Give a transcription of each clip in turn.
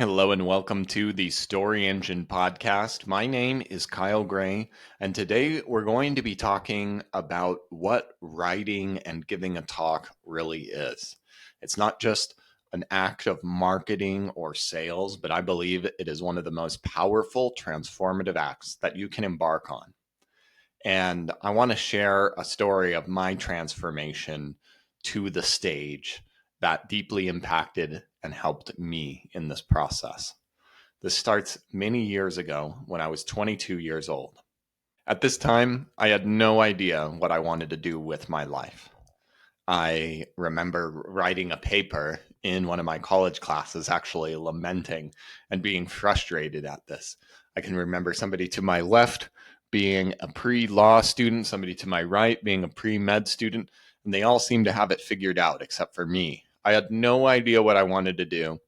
Hello and welcome to the Story Engine podcast. My name is Kyle Gray, and today we're going to be talking about what writing and giving a talk really is. It's not just an act of marketing or sales, but I believe it is one of the most powerful, transformative acts that you can embark on. And I want to share a story of my transformation to the stage that deeply impacted and helped me in this process. This starts many years ago when I was 22 years old. At this time, I had no idea what I wanted to do with my life. I remember writing a paper in one of my college classes, actually lamenting and being frustrated at this. I can remember somebody to my left being a pre law student, somebody to my right being a pre med student, and they all seemed to have it figured out except for me. I had no idea what I wanted to do,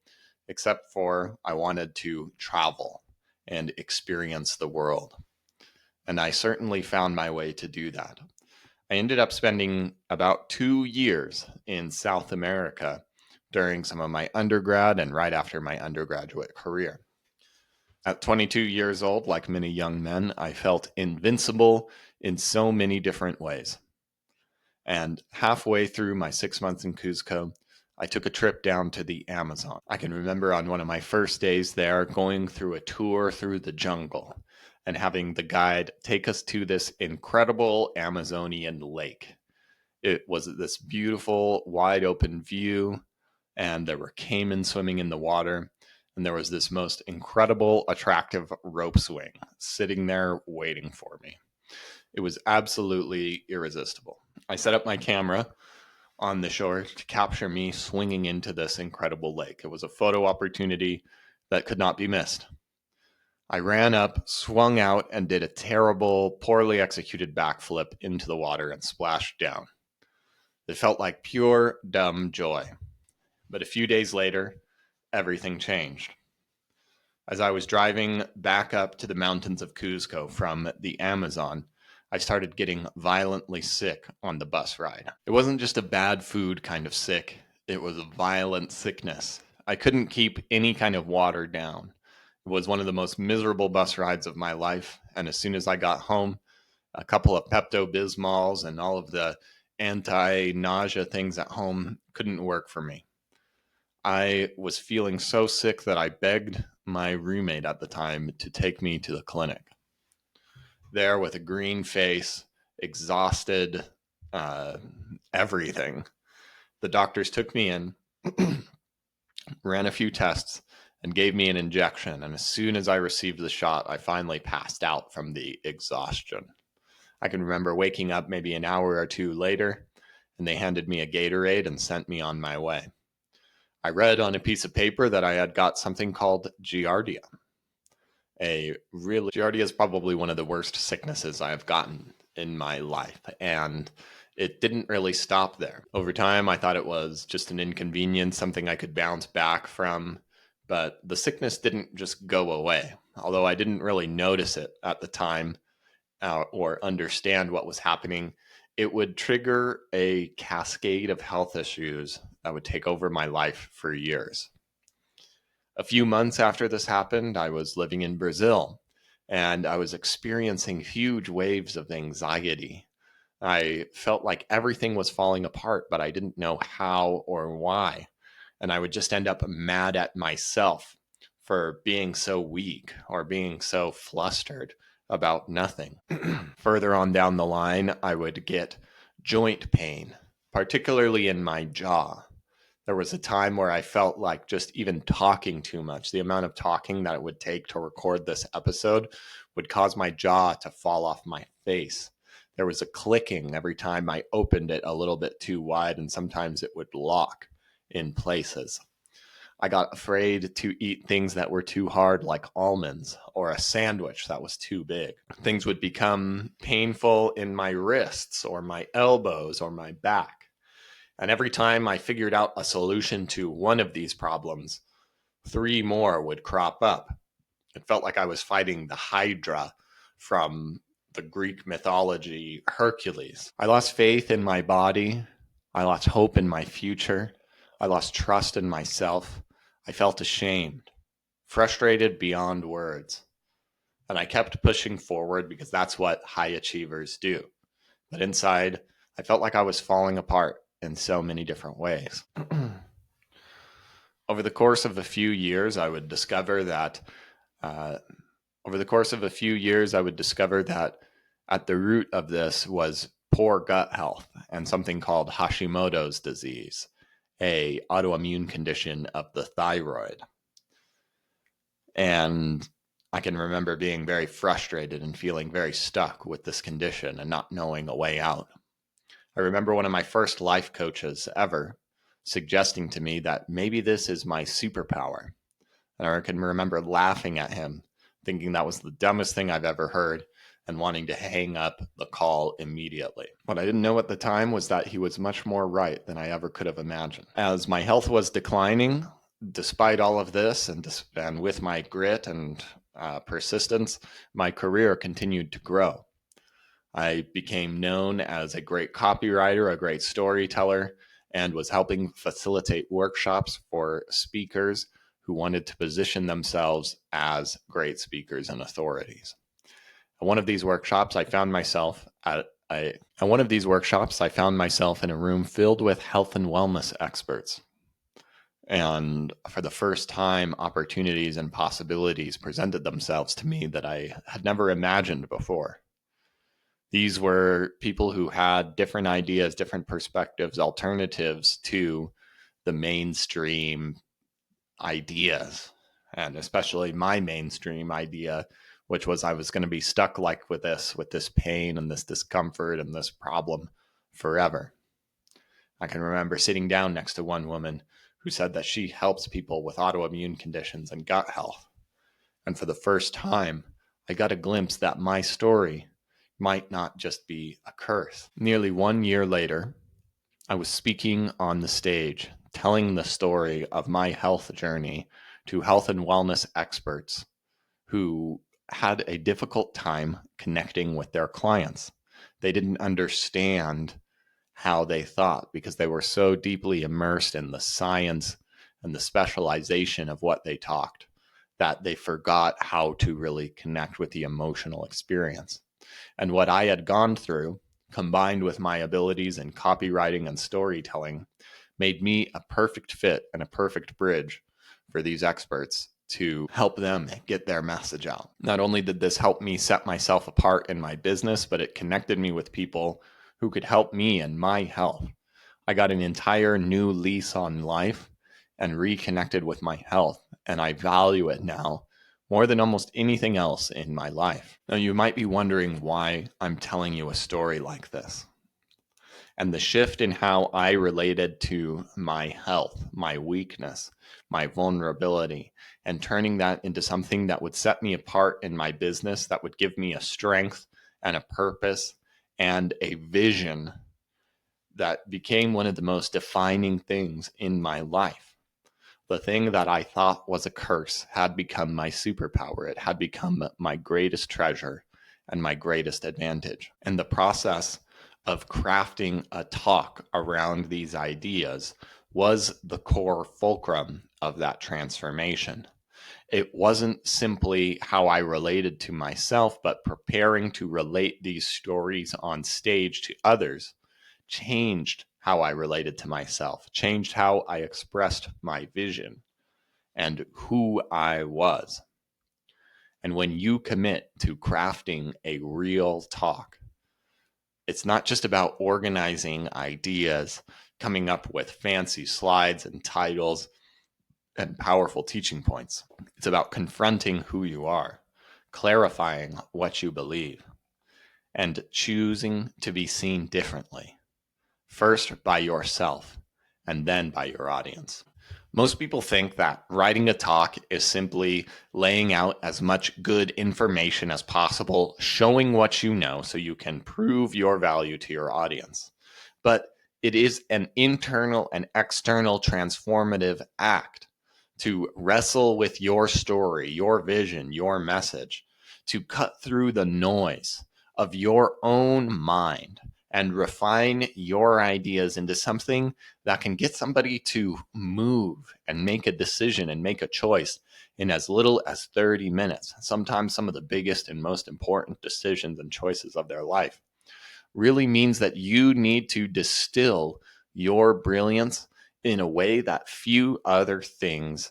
except for I wanted to travel and experience the world. And I certainly found my way to do that. I ended up spending about 2 years in South America during some of my undergrad and right after my undergraduate career. At 22 years old, like many young men, I felt invincible in so many different ways. And halfway through my 6 months in Cuzco, I took a trip down to the Amazon. I can remember on one of my first days there going through a tour through the jungle and having the guide take us to this incredible Amazonian lake. It was this beautiful, wide open view, and there were caiman swimming in the water. And there was this most incredible, attractive rope swing sitting there waiting for me. It was absolutely irresistible. I set up my camera on the shore to capture me swinging into this incredible lake. It was a photo opportunity that could not be missed. I ran up, swung out, and did a terrible, poorly executed backflip into the water and splashed down. It felt like pure, dumb joy. But a few days later, everything changed. As I was driving back up to the mountains of Cuzco from the Amazon, I started getting violently sick on the bus ride. It wasn't just a bad food kind of sick, it was a violent sickness. I couldn't keep any kind of water down. It was one of the most miserable bus rides of my life, and as soon as I got home, a couple of Pepto Bismols and all of the anti nausea things at home couldn't work for me. I was feeling so sick that I begged my roommate at the time to take me to the clinic. There, with a green face, exhausted, uh, everything, the doctors took me in, ran a few tests, and gave me an injection. And as soon as I received the shot, I finally passed out from the exhaustion. I can remember waking up maybe an hour or two later, and they handed me a Gatorade and sent me on my way. I read on a piece of paper that I had got something called Giardia. Giardia is probably one of the worst sicknesses I have gotten in my life, and it didn't really stop there. Over time, I thought it was just an inconvenience, something I could bounce back from, but the sickness didn't just go away. Although I didn't really notice it at the time or understand what was happening, it would trigger a cascade of health issues that would take over my life for years. A few months after this happened, I was living in Brazil and I was experiencing huge waves of anxiety. I felt like everything was falling apart, but I didn't know how or why. And I would just end up mad at myself for being so weak or being so flustered about nothing. Further on down the line, I would get joint pain, particularly in my jaw. There was a time where I felt like just even talking too much, the amount of talking that it would take to record this episode would cause my jaw to fall off my face. There was a clicking every time I opened it a little bit too wide, and sometimes it would lock in places. I got afraid to eat things that were too hard, like almonds, or a sandwich that was too big. Things would become painful in my wrists, or my elbows, or my back. And every time I figured out a solution to one of these problems, three more would crop up. It felt like I was fighting the Hydra from the Greek mythology Hercules. I lost faith in my body. I lost hope in my future. I lost trust in myself. I felt ashamed. frustrated beyond words. And I kept pushing forward because that's what high achievers do. But inside, I felt like I was falling apart in so many different ways. Over the course of a few years, I would discover that uh, at the root of this was poor gut health and something called Hashimoto's disease, a autoimmune condition of the thyroid. And I can remember being very frustrated and feeling very stuck with this condition and not knowing a way out. I remember one of my first life coaches ever suggesting to me that maybe this is my superpower. And I can remember laughing at him, thinking that was the dumbest thing I've ever heard and wanting to hang up the call immediately. What I didn't know at the time was that he was much more right than I ever could have imagined. As my health was declining, despite all of this and with my grit and persistence, my career continued to grow. I became known as a great copywriter, a great storyteller, and was helping facilitate workshops for speakers who wanted to position themselves as great speakers and authorities. At one of these workshops, I found myself in a room filled with health and wellness experts. And for the first time, opportunities and possibilities presented themselves to me that I had never imagined before. These were people who had different ideas, different perspectives, alternatives to the mainstream ideas, and especially my mainstream idea, which was I was going to be stuck like with this pain and this discomfort and this problem forever. I can remember sitting down next to one woman who said that she helps people with autoimmune conditions and gut health. And for the first time, I got a glimpse that my story might not just be a curse. Nearly 1 year later, I was speaking on the stage, telling the story of my health journey to health and wellness experts who had a difficult time connecting with their clients. They didn't understand how they thought because they were so deeply immersed in the science and the specialization of what they talked that they forgot how to really connect with the emotional experience. And what I had gone through, combined with my abilities in copywriting and storytelling, made me a perfect fit and a perfect bridge for these experts to help them get their message out. Not only did this help me set myself apart in my business, but it connected me with people who could help me in my health. I got an entire new lease on life and reconnected with my health, and I value it now more than almost anything else in my life. Now, you might be wondering why I'm telling you a story like this. And the shift in how I related to my health, my weakness, my vulnerability, and turning that into something that would set me apart in my business, that would give me a strength and a purpose and a vision that became one of the most defining things in my life. The thing that I thought was a curse had become my superpower. It had become my greatest treasure and my greatest advantage. And the process of crafting a talk around these ideas was the core fulcrum of that transformation. It wasn't simply how I related to myself, but preparing to relate these stories on stage to others changed how I related to myself, changed how I expressed my vision and who I was. And when you commit to crafting a real talk, it's not just about organizing ideas, coming up with fancy slides and titles and powerful teaching points. It's about confronting who you are, clarifying what you believe, and choosing to be seen differently. First by yourself, and then by your audience. Most people think that writing a talk is simply laying out as much good information as possible, showing what you know so you can prove your value to your audience. But it is an internal and external transformative act to wrestle with your story, your vision, your message, to cut through the noise of your own mind and refine your ideas into something that can get somebody to move and make a decision and make a choice in as little as 30 minutes. Sometimes some of the biggest and most important decisions and choices of their life really means that you need to distill your brilliance in a way that few other things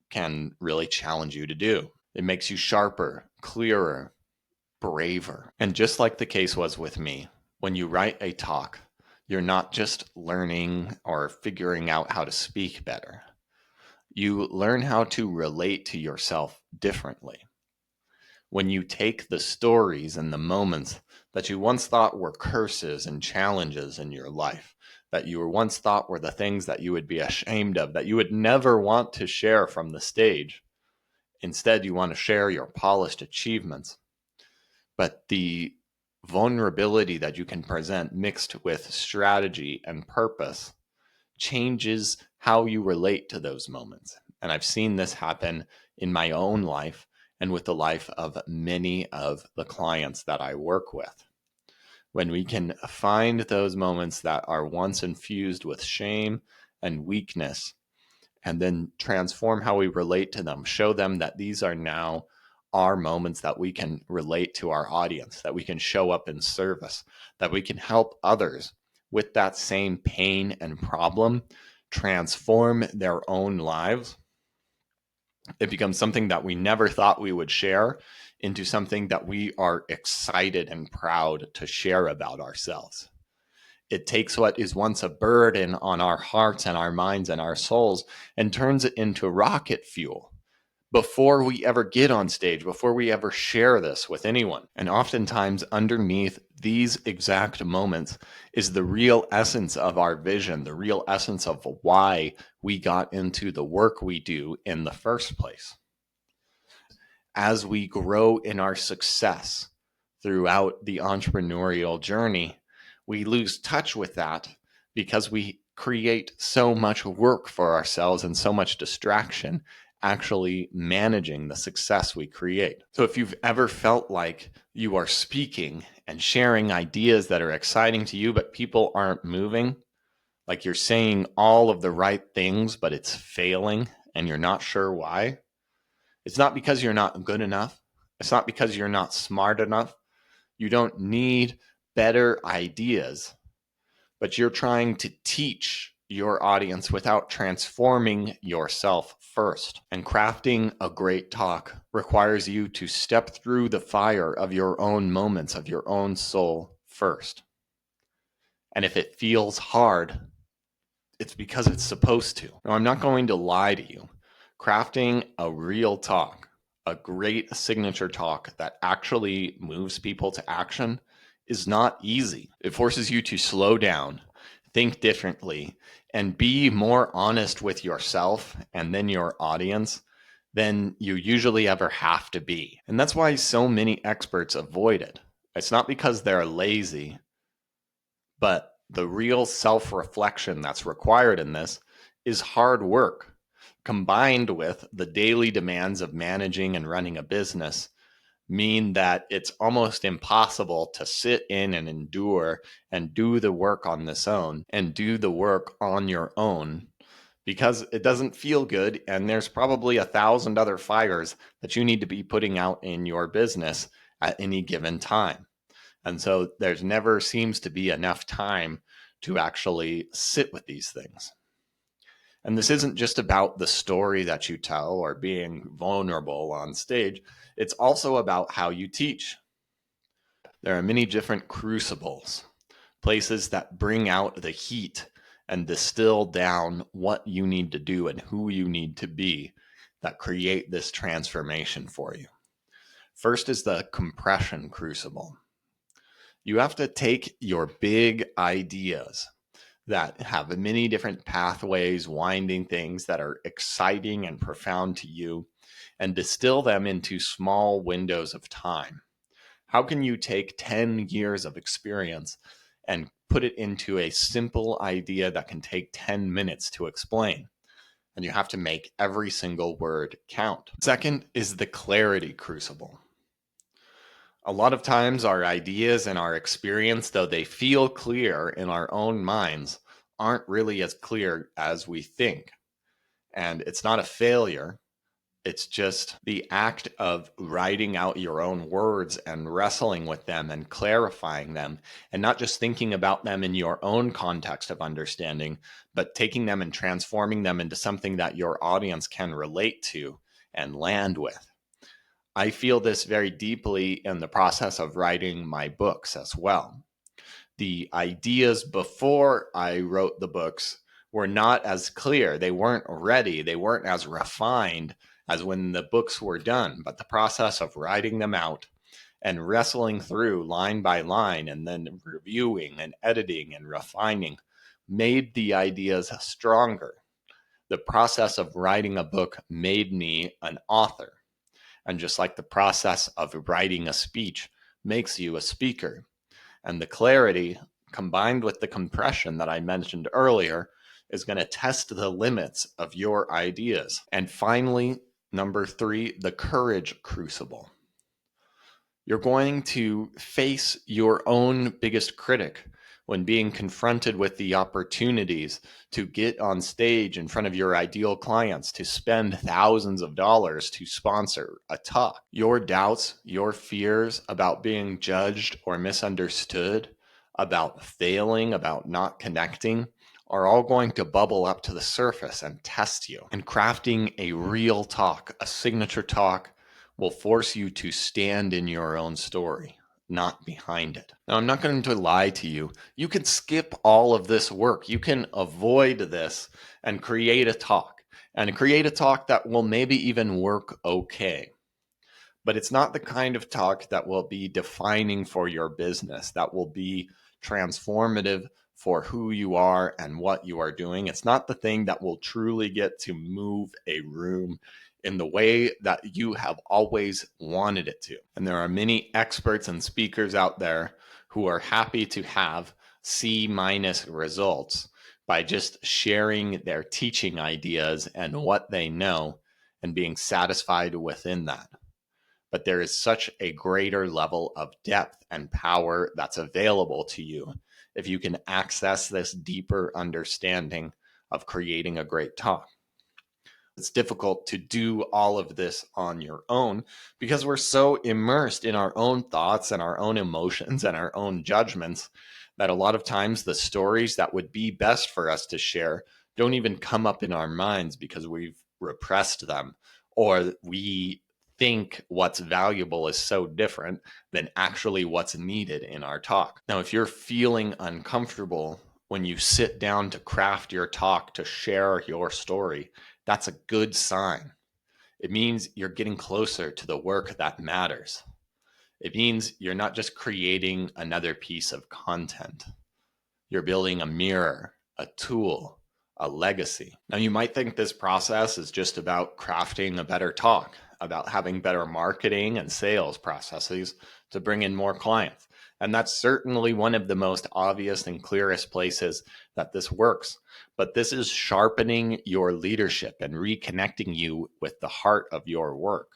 can really challenge you to do. It makes you sharper, clearer, braver. And just like the case was with me, when you write a talk, you're not just learning or figuring out how to speak better. You learn how to relate to yourself differently. When you take the stories and the moments that you once thought were curses and challenges in your life, that you were once thought were the things that you would be ashamed of, that you would never want to share from the stage, instead you want to share your polished achievements. But the vulnerability that you can present mixed with strategy and purpose changes how you relate to those moments. And I've seen this happen in my own life and with the life of many of the clients that I work with. When we can find those moments that are once infused with shame and weakness, and then transform how we relate to them, show them that these are now our moments that we can relate to our audience, that we can show up in service, that we can help others with that same pain and problem transform their own lives. It becomes something that we never thought we would share into something that we are excited and proud to share about ourselves. It takes what is once a burden on our hearts and our minds and our souls and turns it into rocket fuel before we ever get on stage, before we ever share this with anyone. And oftentimes, underneath these exact moments is the real essence of our vision, the real essence of why we got into the work we do in the first place. As we grow in our success throughout the entrepreneurial journey, we lose touch with that because we create so much work for ourselves and so much distraction actually managing the success we create. So if you've ever felt like you are speaking and sharing ideas that are exciting to you, but people aren't moving, like you're saying all of the right things, but it's failing and you're not sure why, it's not because you're not good enough. It's not because you're not smart enough. You don't need better ideas, but you're trying to teach your audience without transforming yourself first. And crafting a great talk requires you to step through the fire of your own moments, of your own soul first. And if it feels hard, it's because it's supposed to. Now, I'm not going to lie to you. Crafting a real talk, a great signature talk that actually moves people to action is not easy. It forces you to slow down, think differently, and be more honest with yourself and then your audience than you usually ever have to be. And that's why so many experts avoid it. It's not because they're lazy, but the real self-reflection that's required in this is hard work, combined with the daily demands of managing and running a business mean that it's almost impossible to sit in and endure and do the work on this own and do the work on your own because it doesn't feel good and there's probably 1,000 other fires that you need to be putting out in your business at any given time. And so there's never seems to be enough time to actually sit with these things. And this isn't just about the story that you tell or being vulnerable on stage. It's also about how you teach. There are many different crucibles, places that bring out the heat and distill down what you need to do and who you need to be that create this transformation for you. First is the compression crucible. You have to take your big ideas that have many different pathways, winding things that are exciting and profound to you, and distill them into small windows of time. How can you take 10 years of experience and put it into a simple idea that can take 10 minutes to explain? And you have to make every single word count. Second is the clarity crucible. A lot of times, our ideas and our experience, though they feel clear in our own minds, aren't really as clear as we think. And it's not a failure. It's just the act of writing out your own words and wrestling with them and clarifying them, and not just thinking about them in your own context of understanding, but taking them and transforming them into something that your audience can relate to and land with. I feel this very deeply in the process of writing my books as well. The ideas before I wrote the books were not as clear. They weren't ready. They weren't as refined as when the books were done. But the process of writing them out and wrestling through line by line and then reviewing and editing and refining made the ideas stronger. The process of writing a book made me an author. And just like the process of writing a speech makes you a speaker, and the clarity combined with the compression that I mentioned earlier is going to test the limits of your ideas. And finally, number 3, the courage crucible. You're going to face your own biggest critic when being confronted with the opportunities to get on stage in front of your ideal clients, to spend thousands of dollars to sponsor a talk. Your doubts, your fears about being judged or misunderstood, about failing, about not connecting, are all going to bubble up to the surface and test you. And crafting a real talk, a signature talk, will force you to stand in your own story, not behind it. Now, I'm not going to lie to you. You can skip all of this work. You can avoid this and create a talk that will maybe even work okay. But it's not the kind of talk that will be defining for your business, that will be transformative for who you are and what you are doing. It's not the thing that will truly get to move a room in the way that you have always wanted it to. And there are many experts and speakers out there who are happy to have C- results by just sharing their teaching ideas and what they know and being satisfied within that. But there is such a greater level of depth and power that's available to you if you can access this deeper understanding of creating a great talk. It's difficult to do all of this on your own because we're so immersed in our own thoughts and our own emotions and our own judgments that a lot of times the stories that would be best for us to share don't even come up in our minds because we've repressed them, or we think what's valuable is so different than actually what's needed in our talk. Now, if you're feeling uncomfortable when you sit down to craft your talk, to share your story, that's a good sign. It means you're getting closer to the work that matters. It means you're not just creating another piece of content. You're building a mirror, a tool, a legacy. Now, you might think this process is just about crafting a better talk, about having better marketing and sales processes to bring in more clients. And that's certainly one of the most obvious and clearest places that this works. But this is sharpening your leadership and reconnecting you with the heart of your work.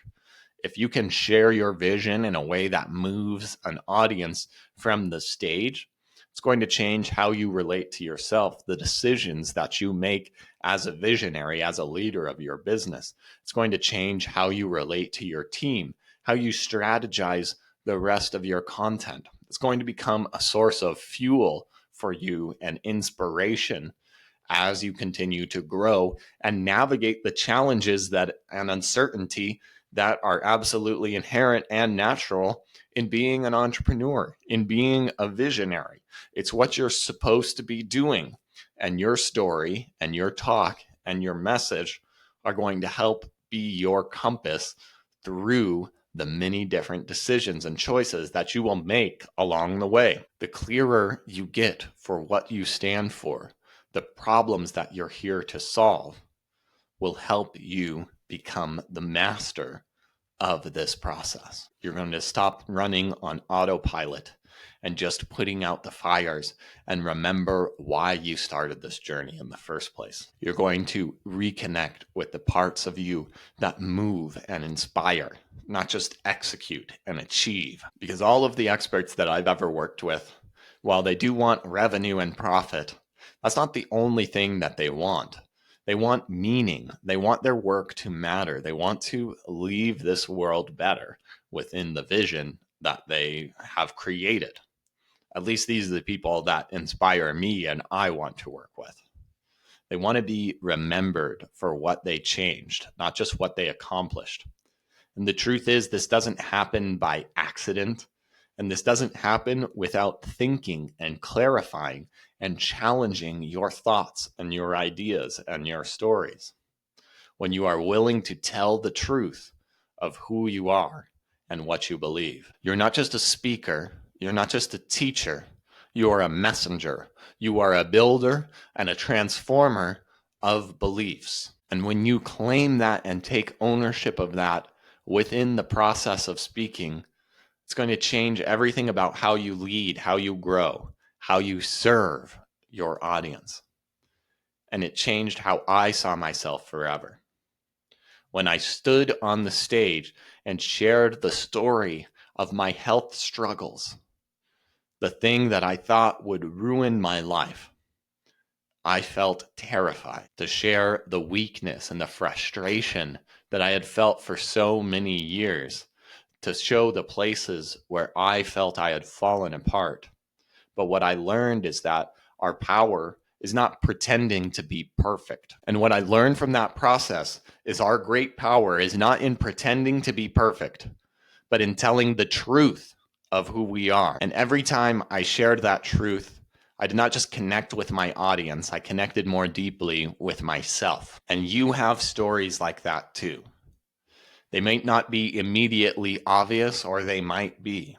If you can share your vision in a way that moves an audience from the stage, it's going to change how you relate to yourself, the decisions that you make as a visionary, as a leader of your business. It's going to change how you relate to your team, how you strategize the rest of your content. It's going to become a source of fuel for you and inspiration as you continue to grow and navigate the challenges that and uncertainty that are absolutely inherent and natural in being an entrepreneur, in being a visionary. It's what you're supposed to be doing. And your story and your talk and your message are going to help be your compass through the many different decisions and choices that you will make along the way. The clearer you get for what you stand for, the problems that you're here to solve, will help you become the master of this process. You're going to stop running on autopilot and just putting out the fires and remember why you started this journey in the first place. You're going to reconnect with the parts of you that move and inspire, not just execute and achieve. Because all of the experts that I've ever worked with, while they do want revenue and profit, that's not the only thing that they want. They want meaning. They want their work to matter. They want to leave this world better within the vision that they have created. At least these are the people that inspire me and I want to work with. They want to be remembered for what they changed, not just what they accomplished. And the truth is, this doesn't happen by accident. And this doesn't happen without thinking and clarifying and challenging your thoughts and your ideas and your stories. When you are willing to tell the truth of who you are and what you believe. You're not just a speaker. You're not just a teacher. You are a messenger. You are a builder and a transformer of beliefs. And when you claim that and take ownership of that within the process of speaking, it's going to change everything about how you lead, how you grow, how you serve your audience. And it changed how I saw myself forever. When I stood on the stage and shared the story of my health struggles, the thing that I thought would ruin my life, I felt terrified to share the weakness and the frustration that I had felt for so many years, to show the places where I felt I had fallen apart. But what I learned is that our power is not pretending to be perfect. And what I learned from that process is our great power is not in pretending to be perfect, but in telling the truth of who we are. And every time I shared that truth, I did not just connect with my audience, I connected more deeply with myself. And you have stories like that too. They might not be immediately obvious, or they might be.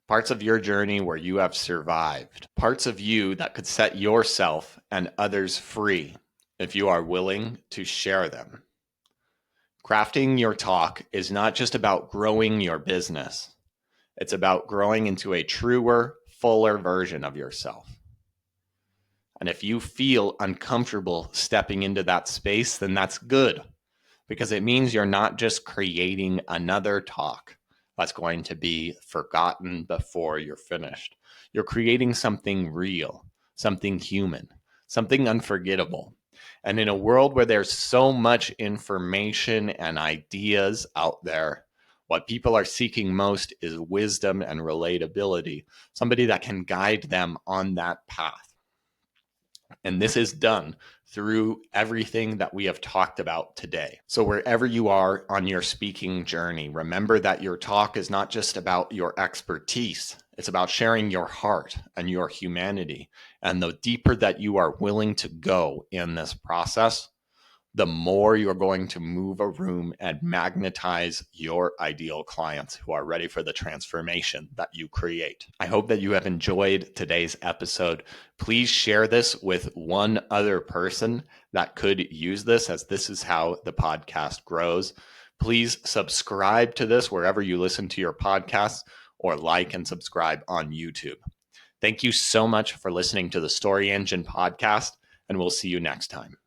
Parts of your journey where you have survived. Parts of you that could set yourself and others free if you are willing to share them. Crafting your talk is not just about growing your business. It's about growing into a truer, fuller version of yourself. And if you feel uncomfortable stepping into that space, then that's good. Because it means you're not just creating another talk that's going to be forgotten before you're finished. You're creating something real, something human, something unforgettable. And in a world where there's so much information and ideas out there, what people are seeking most is wisdom and relatability, somebody that can guide them on that path. And this is done through everything that we have talked about today. So wherever you are on your speaking journey, remember that your talk is not just about your expertise. It's about sharing your heart and your humanity. And the deeper that you are willing to go in this process, the more you're going to move a room and magnetize your ideal clients who are ready for the transformation that you create. I hope that you have enjoyed today's episode. Please share this with one other person that could use this, as this is how the podcast grows. Please subscribe to this wherever you listen to your podcasts, or like and subscribe on YouTube. Thank you so much for listening to the Story Engine podcast, and we'll see you next time.